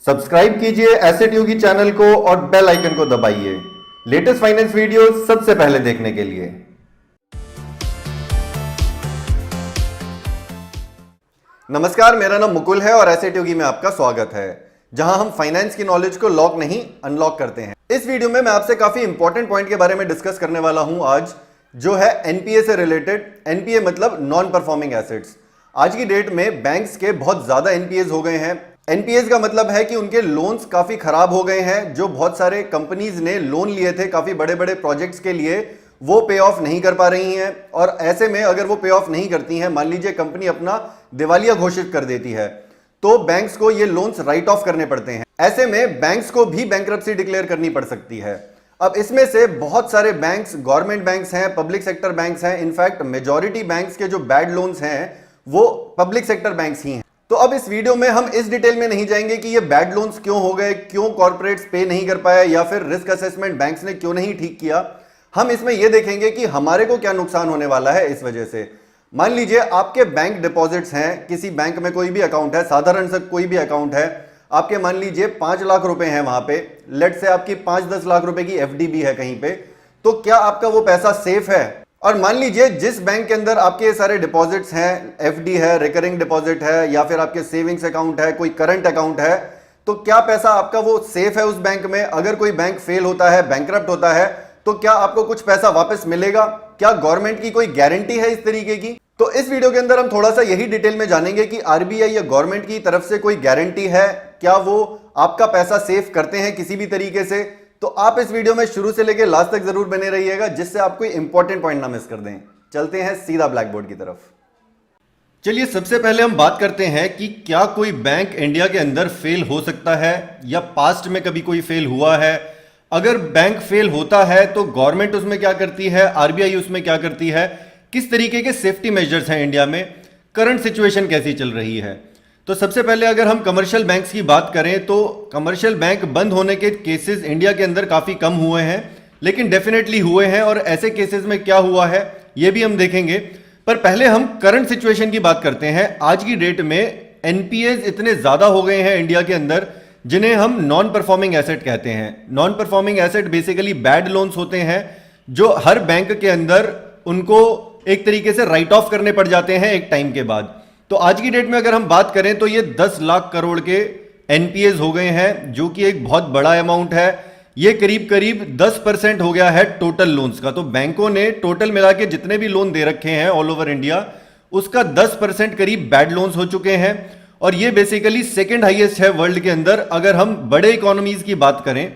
Subscribe कीजिए asset योगी channel को और बेल आइकन को दबाइए लेटेस्ट फाइनेंस वीडियो सबसे पहले देखने के लिए। नमस्कार, मेरा नाम मुकुल है और एसेट योगी में आपका स्वागत है, जहां हम फाइनेंस की नॉलेज को लॉक नहीं अनलॉक करते हैं। इस वीडियो में मैं आपसे काफी इंपॉर्टेंट पॉइंट के बारे में डिस्कस करने वाला हूं आज, जो है एनपीए से रिलेटेड। एनपीए मतलब नॉन परफॉर्मिंग एसेट्स। आज की डेट में बैंक्स के बहुत ज्यादा एनपीएस हो गए हैं। एनपीएस का मतलब है कि उनके लोन्स काफी खराब हो गए हैं। जो बहुत सारे कंपनीज ने लोन लिए थे काफी बड़े बड़े प्रोजेक्ट्स के लिए, वो पे ऑफ नहीं कर पा रही हैं। और ऐसे में अगर वो पे ऑफ नहीं करती हैं, मान लीजिए कंपनी अपना दिवालिया घोषित कर देती है, तो बैंक्स को ये लोन्स राइट ऑफ करने पड़ते हैं। ऐसे में बैंक्स को भी बैंकरप्सी डिक्लेयर करनी पड़ सकती है। अब इसमें से बहुत सारे बैंक्स गवर्नमेंट बैंक्स हैं, पब्लिक सेक्टर बैंक्स हैं। इनफैक्ट मेजॉरिटी बैंक्स के जो बैड लोन्स हैं वो पब्लिक सेक्टर बैंक्स ही हैं। तो अब इस वीडियो में हम इस डिटेल में नहीं जाएंगे कि ये बैड लोन्स क्यों हो गए, क्यों कॉर्पोरेट्स पे नहीं कर पाए, या फिर रिस्क असेसमेंट बैंक्स ने क्यों नहीं ठीक किया। हम इसमें यह देखेंगे कि हमारे को क्या नुकसान होने वाला है इस वजह से। मान लीजिए आपके बैंक डिपॉजिट्स हैं, किसी बैंक में कोई भी अकाउंट है, साधारण सा कोई भी अकाउंट है, आपके मान लीजिए 5 लाख रुपए हैं वहां पे, लेट से आपकी 5-10 लाख रुपए की एफडी भी है कहीं पे, तो क्या आपका वो पैसा सेफ है? और मान लीजिए जिस बैंक के अंदर आपके सारे डिपॉजिट्स हैं, एफडी है, रिकरिंग डिपॉजिट है, या फिर आपके सेविंग्स अकाउंट है, कोई करंट अकाउंट है, तो क्या पैसा आपका वो सेफ है उस बैंक में? अगर कोई बैंक फेल होता है, बैंकरप्ट होता है, तो क्या आपको कुछ पैसा वापस मिलेगा? क्या गवर्नमेंट की कोई गारंटी है इस तरीके की? तो इस वीडियो के अंदर हम थोड़ा सा यही डिटेल में जानेंगे कि आरबीआई या गवर्नमेंट की तरफ से कोई गारंटी है, क्या वो आपका पैसा सेफ करते हैं किसी भी तरीके से। तो आप इस वीडियो में शुरू से लेकर लास्ट तक जरूर बने रहिएगा, जिससे आप कोई इंपॉर्टेंट पॉइंट ना मिस कर दें। चलते हैं सीधा ब्लैक बोर्ड की तरफ। चलिए सबसे पहले हम बात करते हैं कि क्या कोई बैंक इंडिया के अंदर फेल हो सकता है, या पास्ट में कभी कोई फेल हुआ है। अगर बैंक फेल होता है तो गवर्नमेंट उसमें क्या करती है, आरबीआई उसमें क्या करती है, किस तरीके के सेफ्टी मेजर्स हैं इंडिया में, करंट सिचुएशन कैसी चल रही है। तो सबसे पहले अगर हम कमर्शियल बैंक्स की बात करें तो कमर्शियल बैंक बंद होने के केसेस इंडिया के अंदर काफ़ी कम हुए हैं, लेकिन डेफिनेटली हुए हैं। और ऐसे केसेस में क्या हुआ है ये भी हम देखेंगे। पर पहले हम करंट सिचुएशन की बात करते हैं। आज की डेट में एनपीएस इतने ज़्यादा हो गए हैं इंडिया के अंदर, जिन्हें हम नॉन परफॉर्मिंग एसेट कहते हैं। Non performing asset basically bad loans होते हैं, जो हर बैंक के अंदर उनको एक तरीके से राइट ऑफ करने पड़ जाते हैं एक टाइम के बाद। तो आज की डेट में अगर हम बात करें तो ये 10 लाख करोड़ के एनपीएस हो गए हैं, जो कि एक बहुत बड़ा अमाउंट है। ये करीब करीब 10% हो गया है टोटल लोन्स का। तो बैंकों ने टोटल मिला के जितने भी लोन दे रखे हैं ऑल ओवर इंडिया, उसका 10% करीब बैड लोन्स हो चुके हैं। और ये बेसिकली सेकेंड हाईएस्ट है वर्ल्ड के अंदर। अगर हम बड़े इकोनॉमीज की बात करें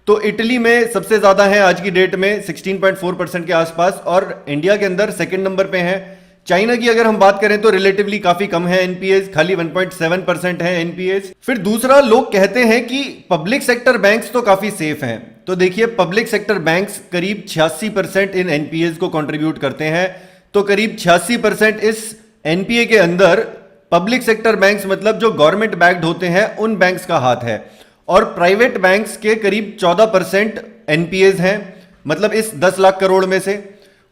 तो इटली में सबसे ज्यादा है आज की डेट में 16.4% के आसपास, और इंडिया के अंदर सेकंड नंबर पे है। चाइना की अगर हम बात करें तो रिलेटिवली काफी कम है एनपीएस, खाली 1.7% है एनपीएस। फिर दूसरा, लोग कहते हैं कि पब्लिक सेक्टर बैंक्स तो काफी सेफ हैं। तो देखिए पब्लिक सेक्टर बैंक्स करीब 86% इन एनपीएस को कंट्रीब्यूट करते हैं। तो करीब 86% इस एनपीए के अंदर पब्लिक सेक्टर बैंक्स मतलब जो गवर्नमेंट बैक्ड होते हैं उन बैंक्स का हाथ है। और प्राइवेट बैंक्स के करीब 14% एनपीएस हैं, मतलब इस 10 लाख करोड़ में से।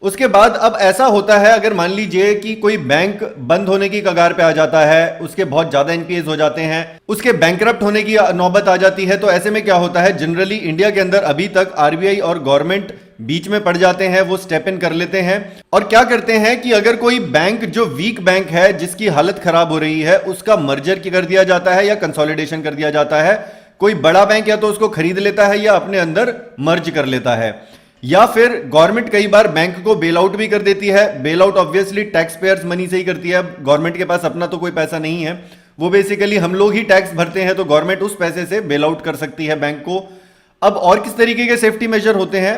उसके बाद अब ऐसा होता है, अगर मान लीजिए कि कोई बैंक बंद होने की कगार पे आ जाता है, उसके बहुत ज्यादा एनपीएस हो जाते हैं, उसके बैंकरप्ट होने की नौबत आ जाती है, तो ऐसे में क्या होता है, जनरली इंडिया के अंदर अभी तक आरबीआई और गवर्नमेंट बीच में पड़ जाते हैं, वो स्टेप इन कर लेते हैं। और क्या करते हैं कि अगर कोई बैंक जो वीक बैंक है, जिसकी हालत खराब हो रही है, उसका मर्जर कर दिया जाता है या कंसोलिडेशन कर दिया जाता है। कोई बड़ा बैंक या तो उसको खरीद लेता है या अपने अंदर मर्ज कर लेता है, या फिर गवर्नमेंट कई बार बैंक को बेल आउट भी कर देती है। Bail out obviously tax payers money से ही करती है। गवर्नमेंट के पास अपना तो कोई पैसा नहीं है, वो बेसिकली हम लोग ही टैक्स भरते हैं, तो गवर्नमेंट उस पैसे से बेल आउट कर सकती है बैंक को। अब और किस तरीके के सेफ्टी मेजर होते हैं,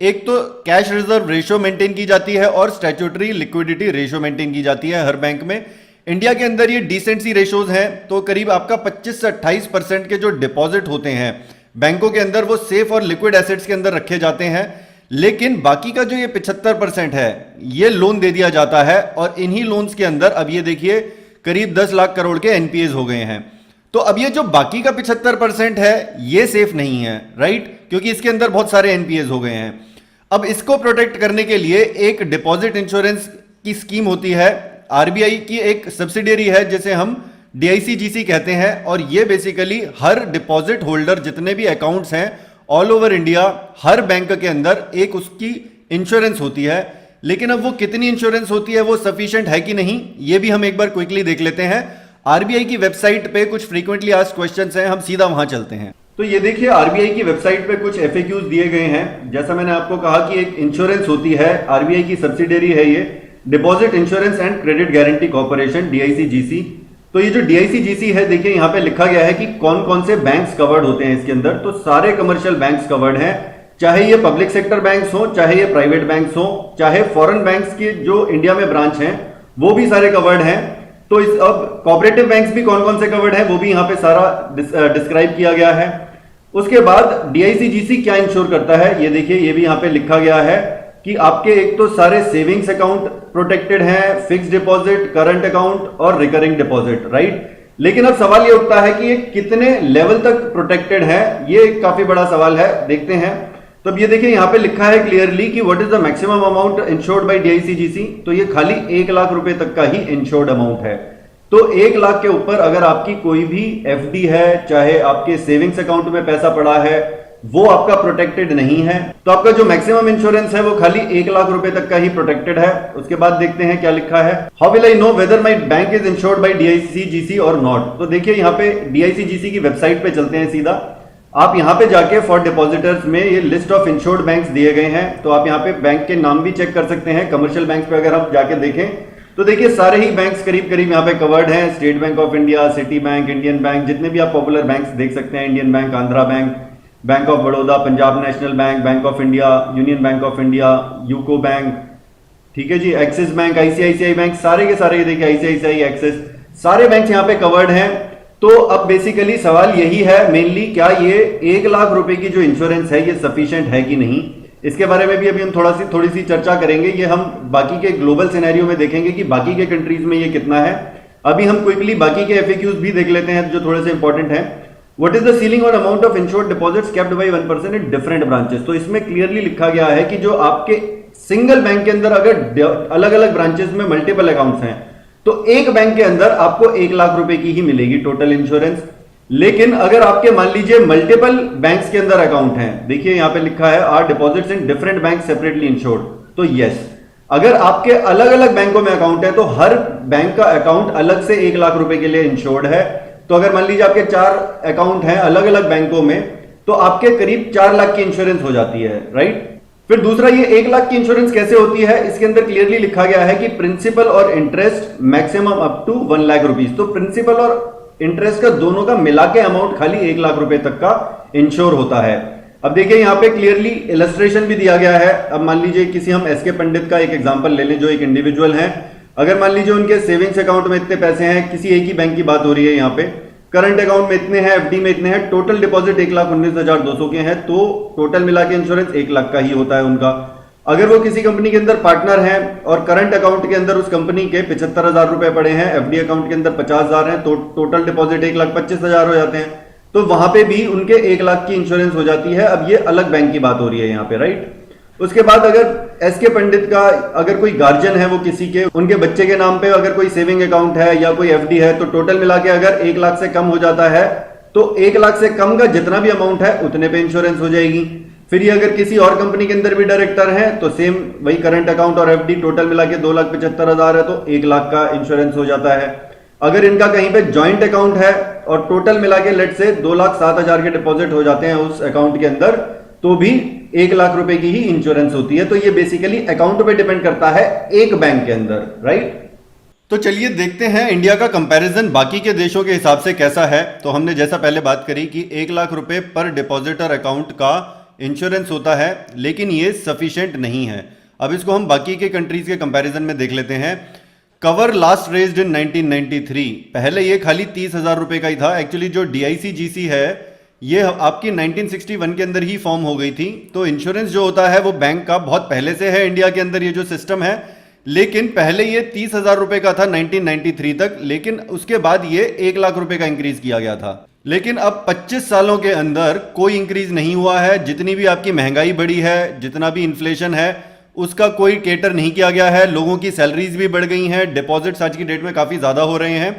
एक तो कैश रिजर्व रेशियो मेंटेन की जाती है और स्टैट्यूटरी लिक्विडिटी रेशियो मेंटेन की जाती है हर बैंक में। इंडिया के अंदर ये डिसेंट सी रेशोज हैं। तो करीब आपका 25 से 28% के जो डिपॉजिट होते हैं बैंकों के अंदर, वो सेफ और लिक्विड एसेट्स के अंदर रखे जाते हैं। लेकिन बाकी का जो ये 75% है, ये लोन दे दिया जाता है। और इन्हीं लोन्स के अंदर अब ये देखिए करीब 10 लाख करोड़ के एनपीएस हो गए हैं। तो अब ये जो बाकी का 75% है, ये सेफ नहीं है, राइट, क्योंकि इसके अंदर बहुत सारे एनपीएस हो गए हैं। अब इसको प्रोटेक्ट करने के लिए एक डिपॉजिट इंश्योरेंस की स्कीम होती है। आरबीआई की एक सब्सिडियरी है जिसे हम DICGC कहते हैं, और ये बेसिकली हर डिपॉजिट होल्डर जितने भी अकाउंट्स हैं ऑल ओवर इंडिया, हर बैंक के अंदर एक उसकी इंश्योरेंस होती है। लेकिन अब वो कितनी इंश्योरेंस होती है, वो सफिशिएंट है कि नहीं, ये भी हम एक बार क्विकली देख लेते हैं। आरबीआई की वेबसाइट पे कुछ फ्रीक्वेंटली आस्क्ड क्वेश्चंस हैं, हम सीधा वहां चलते हैं। तो ये देखिए आरबीआई की वेबसाइट पे कुछ एफएक्यूज दिए गए हैं। जैसा मैंने आपको कहा कि एक इंश्योरेंस होती है, आरबीआई की सब्सिडियरी है ये, deposit insurance and credit guarantee corporation, DICGC। तो ये जो DICGC है, देखिए यहां पे लिखा गया है कि कौन कौन से बैंक्स कवर्ड होते हैं इसके अंदर। तो सारे कमर्शियल बैंक्स कवर्ड हैं, चाहे ये पब्लिक सेक्टर बैंक्स हो, चाहे ये प्राइवेट बैंक्स हो, चाहे फॉरेन बैंक्स के जो इंडिया में ब्रांच हैं वो भी सारे कवर्ड हैं। तो इस अब कोऑपरेटिव बैंक्स भी कौन कौन से कवर्ड हैं वो भी यहां पे सारा डिस्क्राइब किया गया है। उसके बाद DICGC क्या इंश्योर करता है, ये देखिए ये भी यहां पे लिखा गया है कि आपके एक तो सारे सेविंग्स अकाउंट प्रोटेक्टेड हैं, फिक्स्ड डिपॉजिट, करंट अकाउंट और रिकरिंग डिपॉजिट, राइट। लेकिन अब सवाल ये उठता है कि ये कितने लेवल तक प्रोटेक्टेड है, ये एक काफी बड़ा सवाल है, देखते हैं। तो अब ये देखिए यहां पे लिखा है क्लियरली कि what is the maximum amount insured by DICGC। तो ये खाली 1 लाख रुपए तक का ही इंश्योर्ड अमाउंट है। तो 1 लाख के ऊपर अगर आपकी कोई भी FD है, चाहे आपके सेविंग्स अकाउंट में पैसा पड़ा है, वो आपका प्रोटेक्टेड नहीं है। तो आपका जो मैक्सिमम इंश्योरेंस है वो खाली 1 लाख रुपए तक का ही प्रोटेक्टेड है। उसके बाद देखते हैं क्या लिखा है। How will I know whether my bank is insured by DICGC और नॉट। तो देखिए यहाँ पे DICGC की वेबसाइट पे चलते हैं सीधा। आप यहां पे जाके फॉर डिपॉजिटर्स में ये लिस्ट ऑफ इंश्योर्ड बैंक्स दिए गए हैं, तो आप यहां पे बैंक के नाम भी चेक कर सकते हैं। कमर्शियल बैंक्स पे अगर हम जाके देखें तो देखिए सारे ही बैंक्स करीब करीब यहां पे कवर्ड हैं। State bank of India, city bank, Indian bank, जितने भी आप पॉपुलर बैंक्स देख सकते हैं, Indian bank, Andhra bank, bank of Baroda, Punjab national bank, bank of India, union bank of India, UCO bank, ठीक है जी, एक्सिस बैंक, ICICI बैंक, सारे के सारे ये देखिए ICICI, एक्सिस, सारे बैंक यहां पे कवर्ड हैं। तो अब बेसिकली सवाल यही है मेनली, क्या ये 1 लाख रुपए की जो इंश्योरेंस है ये सफिशिएंट है कि नहीं। इसके बारे में भी अभी हम थोड़ी सी चर्चा करेंगे। ये हम बाकी के ग्लोबल सिनेरियो में देखेंगे कि बाकी के कंट्रीज में ये कितना है। अभी हम क्विकली बाकी के FAQs भी देख लेते हैं जो थोड़े से इंपॉर्टेंट हैं। व्हाट इज द सीलिंग और amount of insured deposits kept bye 1% in different branches. तो इसमें क्लियरली लिखा गया है कि जो आपके सिंगल बैंक के अंदर अगर अलग अलग ब्रांचेस में मल्टीपल अकाउंट्स हैं तो एक बैंक के अंदर आपको 1 लाख रुपए की ही मिलेगी टोटल इंश्योरेंस। लेकिन अगर आपके मान लीजिए मल्टीपल बैंक्स के अंदर अकाउंट हैं, देखिए यहां पे लिखा है are deposits in different bank separately insured. तो यस, अगर आपके अलग अलग बैंकों में अकाउंट है तो हर बैंक का अकाउंट अलग से 1 लाख रुपए के लिए इंश्योर्ड है। तो अगर मान लीजिए आपके 4 अकाउंट हैं अलग अलग बैंकों में तो आपके करीब 4 लाख की इंश्योरेंस हो जाती है, राइट। फिर दूसरा, ये 1 लाख की इंश्योरेंस कैसे होती है, इसके अंदर क्लियरली लिखा गया है कि प्रिंसिपल और interest maximum up to 1 lakh rupees. तो प्रिंसिपल और इंटरेस्ट का दोनों का मिला के अमाउंट खाली 1 लाख रुपए तक का इंश्योर होता है। अब देखिए यहां पे क्लियरली इलस्ट्रेशन भी दिया गया है। अब मान लीजिए किसी हम SK पंडित का एक एग्जांपल ले लें जो एक इंडिविजुअल हैं। अगर मान लीजिए उनके सेविंग्स अकाउंट में इतने पैसे हैं, किसी एक ही बैंक की बात हो रही है यहाँ पे, करंट अकाउंट में इतने हैं, FD में इतने हैं, टोटल डिपॉजिट 1,19,200 के हैं, तो टोटल मिला के इंश्योरेंस 1 लाख का ही होता है उनका। अगर वो किसी कंपनी के अंदर पार्टनर हैं और करंट अकाउंट के अंदर उस कंपनी के 75,000 रुपए पड़े हैं, FD अकाउंट के अंदर 50,000 हैं, तो टोटल डिपॉजिट 1,25,000 हो जाते हैं, तो वहां पे भी उनके 1 लाख की इंश्योरेंस हो जाती है। अब ये अलग बैंक की बात हो रही है यहाँ पे, राइट। उसके बाद अगर SK पंडित का अगर कोई गार्जियन है वो किसी के, उनके बच्चे के नाम पे अगर कोई सेविंग अकाउंट है या कोई FD है, तो टोटल मिला के अगर 1 लाख से कम हो जाता है तो 1 लाख से कम का जितना भी अमाउंट है उतने पे इंश्योरेंस हो जाएगी। फिर ये अगर किसी और कंपनी के अंदर भी डायरेक्टर है तो सेम वही करंट अकाउंट और FD टोटल मिला के 2,75,000 है तो 1 लाख का इंश्योरेंस हो जाता है। अगर इनका कहीं पे ज्वाइंट अकाउंट है और टोटल मिला के लेट से 2,07,000 के डिपॉजिट हो जाते हैं उस अकाउंट के अंदर, तो भी 1 लाख रुपए की ही इंश्योरेंस होती है। तो ये बेसिकली अकाउंट पे डिपेंड करता है एक बैंक के अंदर, राइट। तो चलिए देखते हैं इंडिया का कंपैरिजन बाकी के देशों के हिसाब से कैसा है। तो हमने जैसा पहले बात करी कि 1 लाख रुपए पर डिपॉजिटर अकाउंट का इंश्योरेंस होता है, लेकिन ये सफिशिएंट नहीं है। अब इसको हम बाकी के कंट्रीज के कंपैरिजन में देख लेते हैं। कवर लास्ट रेज्ड इन 1993, पहले ये खाली 30,000 रुपए का ही था। एक्चुअली जो DICGC है ये आपकी 1961 के अंदर ही फॉर्म हो गई थी। तो इंश्योरेंस जो होता है वो बैंक का बहुत पहले से है इंडिया के अंदर ये जो सिस्टम है, लेकिन पहले ये 30,000 रुपए का था 1993 तक, लेकिन उसके बाद ये 1 लाख रुपए का इंक्रीज किया गया था। लेकिन अब 25 सालों के अंदर कोई इंक्रीज नहीं हुआ है। जितनी भी आपकी महंगाई बढ़ी है, जितना भी इन्फ्लेशन है, उसका कोई केटर नहीं किया गया है। लोगों की सैलरीज भी बढ़ गई हैं, डिपॉजिट्स आज की डेट में काफी ज्यादा हो रहे हैं।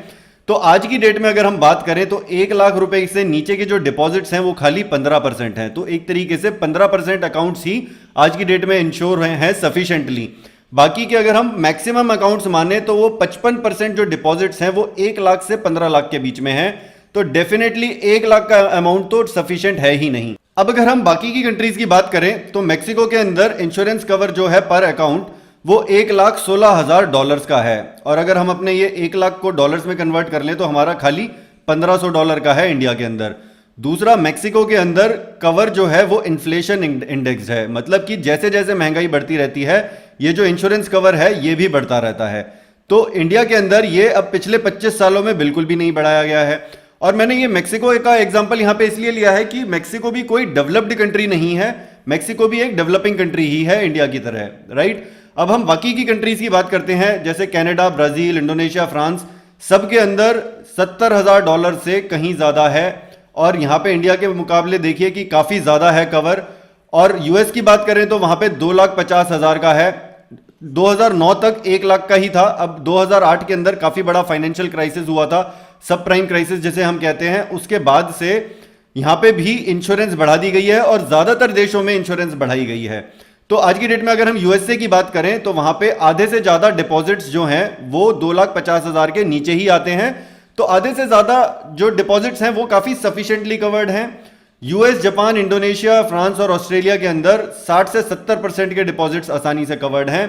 तो आज की डेट में अगर हम बात करें तो 1 लाख रुपए से नीचे के जो डिपॉजिट्स हैं वो खाली 15% हैं। तो एक तरीके से 15% अकाउंट्स ही आज की डेट में इंश्योर हैं सफिशिएंटली। बाकी के अगर हम मैक्सिमम अकाउंट्स माने तो वो 55% जो डिपॉजिट्स हैं वो 1 लाख से 15 लाख के बीच में है। तो डेफिनेटली 1 लाख का अमाउंट तो सफिशिएंट है ही नहीं। अब अगर हम बाकी की कंट्रीज की बात करें तो मैक्सिको के अंदर इंश्योरेंस कवर जो है पर अकाउंट वो $1,16,000 का है। और अगर हम अपने ये 1 लाख को डॉलर्स में कन्वर्ट कर लें तो हमारा खाली $1,500 का है इंडिया के अंदर। दूसरा, मैक्सिको के अंदर कवर जो है वो इन्फ्लेशन इंडेक्स है, मतलब कि जैसे जैसे महंगाई बढ़ती रहती है ये जो इंश्योरेंस कवर है ये भी बढ़ता रहता है। तो इंडिया के अंदर ये अब पिछले 25 सालों में बिल्कुल भी नहीं बढ़ाया गया है। और मैंने ये मैक्सिको का एग्जांपल यहाँ पे इसलिए लिया है कि मैक्सिको भी कोई डेवलप्ड कंट्री नहीं है, मैक्सिको भी एक डेवलपिंग कंट्री ही है इंडिया की तरह, राइट। अब हम बाकी की कंट्रीज की बात करते हैं, जैसे कनाडा, ब्राजील, इंडोनेशिया, फ्रांस, सबके अंदर $70,000 से कहीं ज्यादा है। और यहाँ पे इंडिया के मुकाबले देखिए कि काफी ज्यादा है कवर। और यूएस की बात करें तो वहां पे 2,50,000 का है। 2009 तक 1 लाख का ही था। अब 2008 के अंदर काफी बड़ा फाइनेंशियल क्राइसिस हुआ था, सब प्राइम क्राइसिस जिसे हम कहते हैं, उसके बाद से यहां पे भी इंश्योरेंस बढ़ा दी गई है और ज्यादातर देशों में इंश्योरेंस बढ़ाई गई है। तो आज की डेट में अगर हम यूएसए की बात करें तो वहां पे आधे से ज्यादा डिपॉजिट्स जो हैं वो 2,50,000 के नीचे ही आते हैं। तो आधे से ज्यादा जो डिपॉजिट्स हैं वो काफी सफिशिएंटली कवर्ड हैं। यूएस, जापान, इंडोनेशिया, फ्रांस और ऑस्ट्रेलिया के अंदर 60 से 70% के डिपॉजिट्स आसानी से कवर्ड हैं।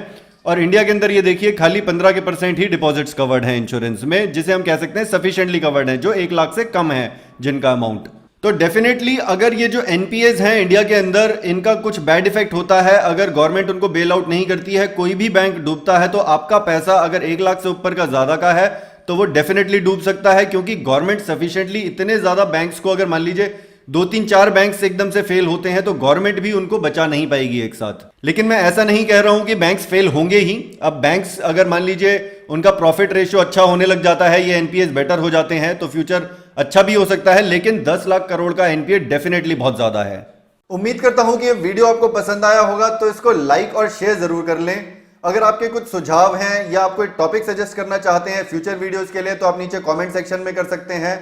और इंडिया के अंदर ये देखिए खाली 15% ही डिपॉजिट्स कवर्ड हैं इंश्योरेंस में, जिसे हम कह सकते हैं सफिशिएंटली कवर्ड है, जो 1 लाख से कम है जिनका अमाउंट। तो डेफिनेटली अगर ये जो एनपीएस हैं इंडिया के अंदर, इनका कुछ बैड इफेक्ट होता है, अगर गवर्नमेंट उनको बेल आउट नहीं करती है, कोई भी बैंक डूबता है, तो आपका पैसा अगर 1 लाख से ऊपर का ज्यादा का है तो वो डेफिनेटली डूब सकता है। क्योंकि गवर्नमेंट सफिशिएंटली इतने ज्यादा बैंक्स को, अगर मान लीजिए 2-3-4 बैंक्स एकदम से फेल होते हैं तो गवर्नमेंट भी उनको बचा नहीं पाएगी एक साथ। लेकिन मैं ऐसा नहीं कह रहा हूं कि बैंक्स फेल होंगे ही। अब बैंक्स अगर मान लीजिए उनका प्रॉफिट रेशियो अच्छा होने लग जाता है, ये एनपीएस बेटर हो जाते हैं, तो फ्यूचर अच्छा भी हो सकता है। लेकिन 10 लाख करोड़ का एनपीए डेफिनेटली बहुत ज्यादा है। उम्मीद करता हूं कि ये वीडियो आपको पसंद आया होगा, तो इसको लाइक और शेयर जरूर कर लें। अगर आपके कुछ सुझाव हैं या आप कोई टॉपिक सजेस्ट करना चाहते हैं फ्यूचर वीडियोस के लिए, तो आप नीचे कमेंट सेक्शन में कर सकते हैं।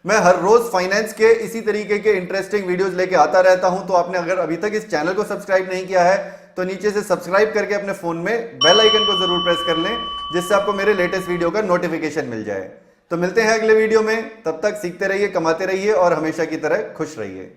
मैं हर रोज फाइनेंस के इसी तरीके के इंटरेस्टिंग वीडियोस लेके आता रहता हूं। तो आपने अगर अभी तक इस चैनल को सब्सक्राइब नहीं किया है तो नीचे से सब्सक्राइब करके अपने फोन में बेल आइकन को जरूर प्रेस कर लें, जिससे आपको मेरे लेटेस्ट वीडियो का नोटिफिकेशन मिल जाए। तो मिलते हैं अगले वीडियो में, तब तक सीखते रहिए, कमाते रहिए और हमेशा की तरह खुश रहिए।